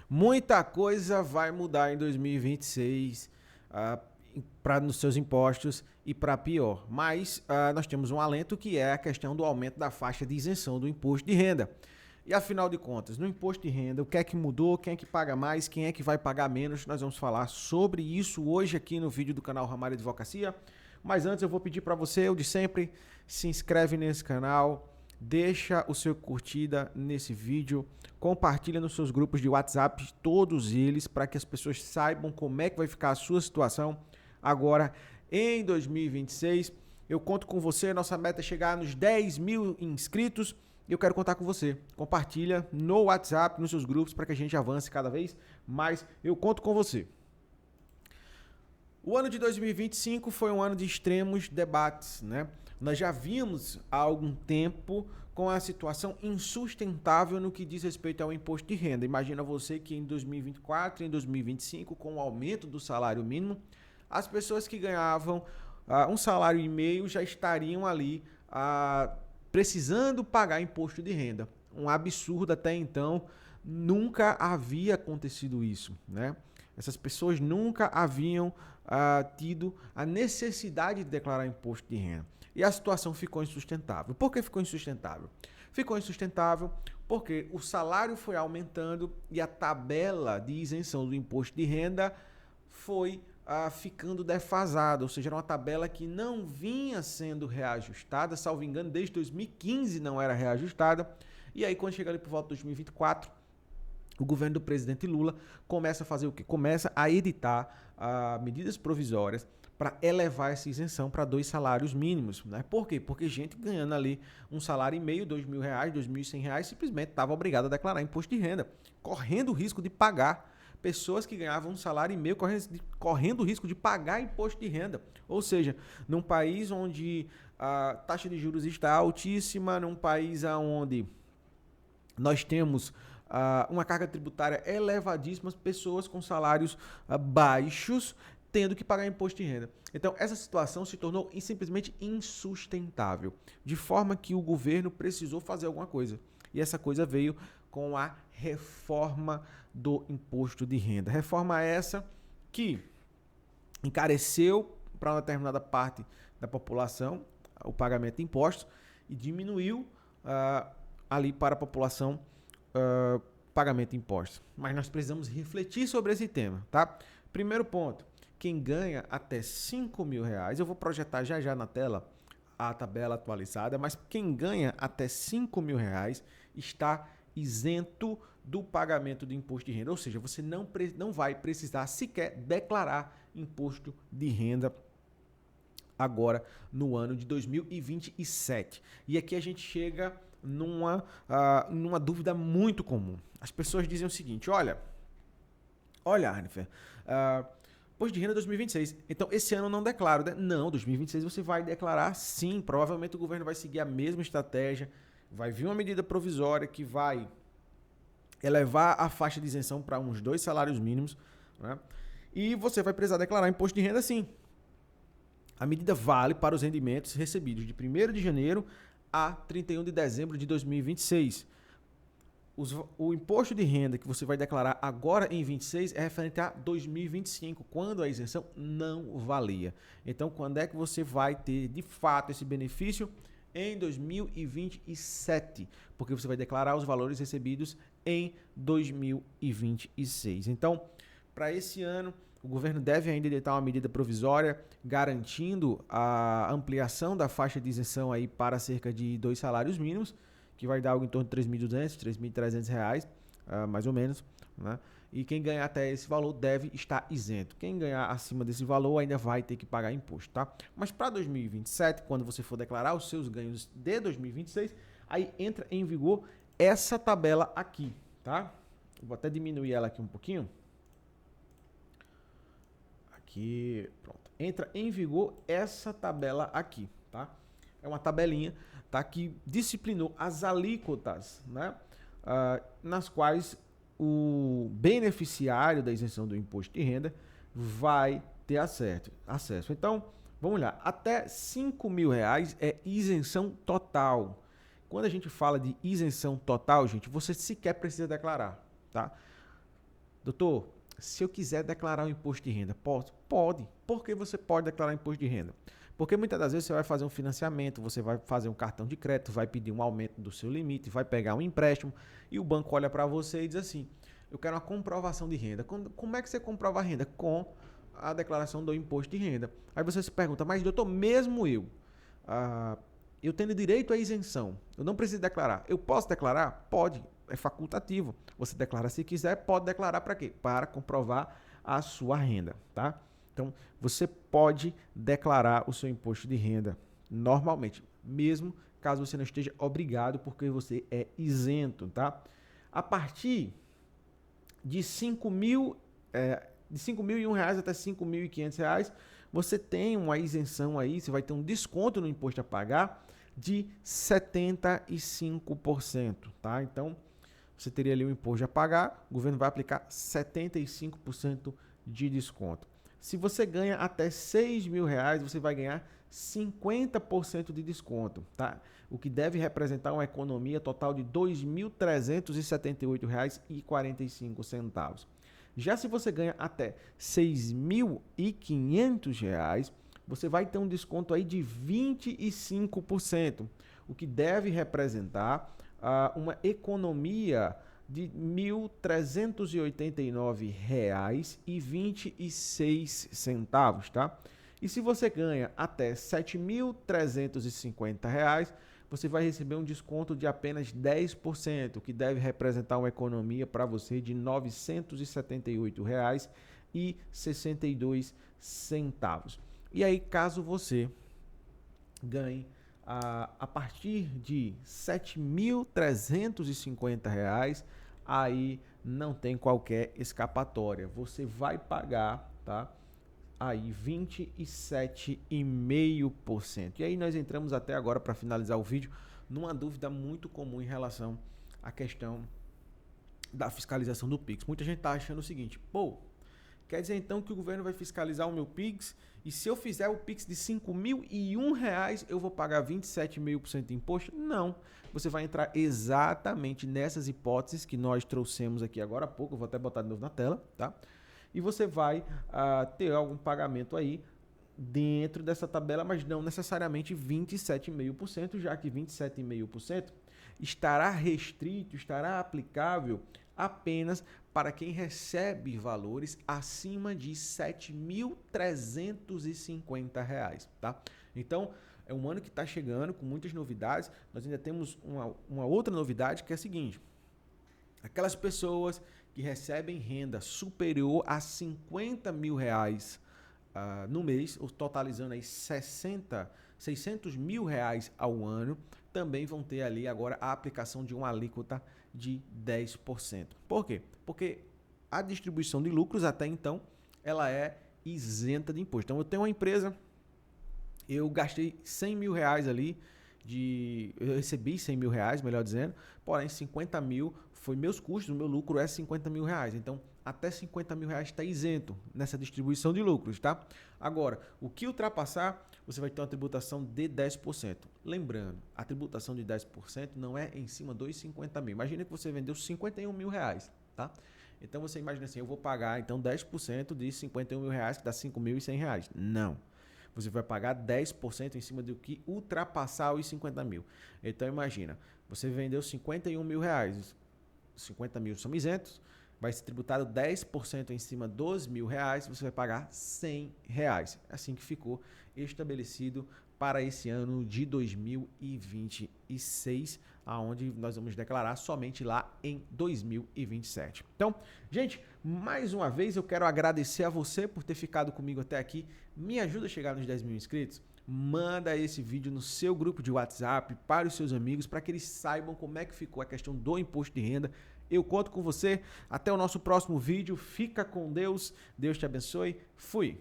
Muita coisa vai mudar em 2026 nos seus impostos e para pior. Mas nós temos um alento que é a questão do aumento da faixa de isenção do imposto de renda. E afinal de contas, no imposto de renda, o que é que mudou, quem é que paga mais, quem é que vai pagar menos? Nós vamos falar sobre isso hoje aqui no vídeo do canal Ramalho Advocacia. Mas antes eu vou pedir para você, o de sempre, se inscreve nesse canal, deixa o seu curtida nesse vídeo, compartilha nos seus grupos de WhatsApp, todos eles, para que as pessoas saibam como é que vai ficar a sua situação agora em 2026. Eu conto com você, nossa meta é chegar nos 10 mil inscritos e eu quero contar com você. Compartilha no WhatsApp, nos seus grupos, para que a gente avance cada vez mais. Eu conto com você. O ano de 2025 foi um ano de extremos debates, né? Nós já vimos há algum tempo com a situação insustentável no que diz respeito ao imposto de renda. Imagina você que em 2024 e em 2025, com o aumento do salário mínimo, as pessoas que ganhavam um salário e meio já estariam ali precisando pagar imposto de renda. Um absurdo até então, nunca havia acontecido isso, né? Essas pessoas nunca haviam tido a necessidade de declarar imposto de renda. E a situação ficou insustentável. Por que ficou insustentável? Ficou insustentável porque o salário foi aumentando e a tabela de isenção do imposto de renda foi ficando defasada, ou seja, era uma tabela que não vinha sendo reajustada, salvo engano, desde 2015 não era reajustada, e aí quando chega ali por volta de 2024, o governo do presidente Lula começa a fazer o quê? Começa a editar medidas provisórias para elevar essa isenção para 2 salários mínimos, né? Por quê? Porque gente ganhando ali um salário e meio, R$2.000, R$2.100, simplesmente estava obrigado a declarar imposto de renda, correndo o risco de pagar. Pessoas que ganhavam um salário e meio correndo o risco de pagar imposto de renda. Ou seja, num país onde a taxa de juros está altíssima, num país onde nós temos uma carga tributária elevadíssima, pessoas com salários baixos tendo que pagar imposto de renda. Então, essa situação se tornou simplesmente insustentável, de forma que o governo precisou fazer alguma coisa. E essa coisa veio com a reforma do imposto de renda. Reforma essa que encareceu para uma determinada parte da população o pagamento de impostos e diminuiu ali para a população pagamento de impostos. Mas nós precisamos refletir sobre esse tema, tá? Primeiro ponto, quem ganha até R$5.000, eu vou projetar já na tela a tabela atualizada, mas quem ganha até R$5.000 está isento do pagamento do imposto de renda, ou seja, você não vai precisar sequer declarar imposto de renda agora no ano de 2027. E aqui a gente chega numa dúvida muito comum. As pessoas dizem o seguinte, olha, Arnifer, imposto de renda 2026. Então, esse ano eu não declaro. Né? Não, 2026 você vai declarar sim. Provavelmente o governo vai seguir a mesma estratégia. Vai vir uma medida provisória que vai elevar a faixa de isenção para uns 2 salários mínimos. Né? E você vai precisar declarar imposto de renda sim. A medida vale para os rendimentos recebidos de 1º de janeiro a 31 de dezembro de 2026. O imposto de renda que você vai declarar agora em 26 é referente a 2025, quando a isenção não valia. Então, quando é que você vai ter de fato esse benefício? Em 2027, porque você vai declarar os valores recebidos em 2026. Então, para esse ano, o governo deve ainda editar uma medida provisória garantindo a ampliação da faixa de isenção aí para cerca de 2 salários mínimos, que vai dar algo em torno de R$3.200, R$3.300, mais ou menos, né? E quem ganhar até esse valor deve estar isento. Quem ganhar acima desse valor ainda vai ter que pagar imposto, tá? Mas para 2027, quando você for declarar os seus ganhos de 2026, aí entra em vigor essa tabela aqui, tá? Vou até diminuir ela aqui um pouquinho. Aqui, pronto. Entra em vigor essa tabela aqui, tá? É uma tabelinha, tá, que disciplinou as alíquotas, né, nas quais o beneficiário da isenção do imposto de renda vai ter acesso. Então, vamos lá, até R$5.000 é isenção total. Quando a gente fala de isenção total, gente, você sequer precisa declarar, tá? Doutor, se eu quiser declarar o imposto de renda, posso? Pode. Por que você pode declarar imposto de renda? Porque muitas das vezes você vai fazer um financiamento, você vai fazer um cartão de crédito, vai pedir um aumento do seu limite, vai pegar um empréstimo e o banco olha para você e diz assim, eu quero uma comprovação de renda. Como é que você comprova a renda? Com a declaração do imposto de renda. Aí você se pergunta, mas doutor, mesmo eu tendo direito à isenção, eu não preciso declarar. Eu posso declarar? Pode, é facultativo. Você declara se quiser, pode declarar para quê? Para comprovar a sua renda, tá? Então, você pode declarar o seu imposto de renda normalmente, mesmo caso você não esteja obrigado, porque você é isento, tá? A partir de R$5.001 até R$5.500, você tem uma isenção aí, você vai ter um desconto no imposto a pagar de 75%, tá? Então, você teria ali um imposto a pagar, o governo vai aplicar 75% de desconto. Se você ganha até R$6.000, você vai ganhar 50% de desconto, tá? O que deve representar uma economia total de R$ 2.378,45. Já se você ganha até R$ 6.500, você vai ter um desconto aí de 25%, o que deve representar uma economia de R$ 1.389,26, tá? E se você ganha até R$ 7.350, você vai receber um desconto de apenas 10%, o que deve representar uma economia para você de R$ 978,62. E aí, caso você ganhe a partir de R$ 7.350, aí não tem qualquer escapatória. Você vai pagar, tá? Aí 27,5%. E aí nós entramos até agora, para finalizar o vídeo, numa dúvida muito comum em relação à questão da fiscalização do Pix. Muita gente está achando o seguinte, pô, quer dizer então que o governo vai fiscalizar o meu Pix e se eu fizer o Pix de R$5.001, eu vou pagar 27,5% de imposto? Não. Você vai entrar exatamente nessas hipóteses que nós trouxemos aqui agora há pouco, eu vou até botar de novo na tela, tá? E você vai ter algum pagamento aí dentro dessa tabela, mas não necessariamente 27,5%, já que 27,5% estará restrito, estará aplicável apenas para quem recebe valores acima de R$ 7.350, tá? Então, é um ano que está chegando com muitas novidades. Nós ainda temos uma outra novidade que é a seguinte: aquelas pessoas que recebem renda superior a R$50 mil no mês, ou totalizando aí 600 mil reais ao ano, também vão ter ali agora a aplicação de uma alíquota de 10%. Por quê? Porque a distribuição de lucros até então ela é isenta de imposto. Então eu tenho uma empresa, eu gastei R$100 mil ali, eu recebi R$100 mil, melhor dizendo, porém 50 mil foi meus custos, o meu lucro é R$50 mil. Então, até R$50 mil está isento nessa distribuição de lucros, tá? Agora, o que ultrapassar, você vai ter uma tributação de 10%. Lembrando, a tributação de 10% não é em cima dos 50 mil. Imagina que você vendeu R$51 mil, tá? Então, você imagina assim, eu vou pagar então 10% de R$51 mil, que dá R$5.100. Não. Você vai pagar 10% em cima do que ultrapassar os 50 mil. Então, imagina, você vendeu R$51 mil, 50 mil são isentos, vai ser tributado 10% em cima dos R$1.000, você vai pagar R$100. Assim que ficou estabelecido para esse ano de 2026, aonde nós vamos declarar somente lá em 2027. Então, gente, mais uma vez eu quero agradecer a você por ter ficado comigo até aqui. Me ajuda a chegar nos 10 mil inscritos? Manda esse vídeo no seu grupo de WhatsApp para os seus amigos, para que eles saibam como é que ficou a questão do imposto de renda. Eu conto com você. Até o nosso próximo vídeo. Fica com Deus. Deus te abençoe. Fui.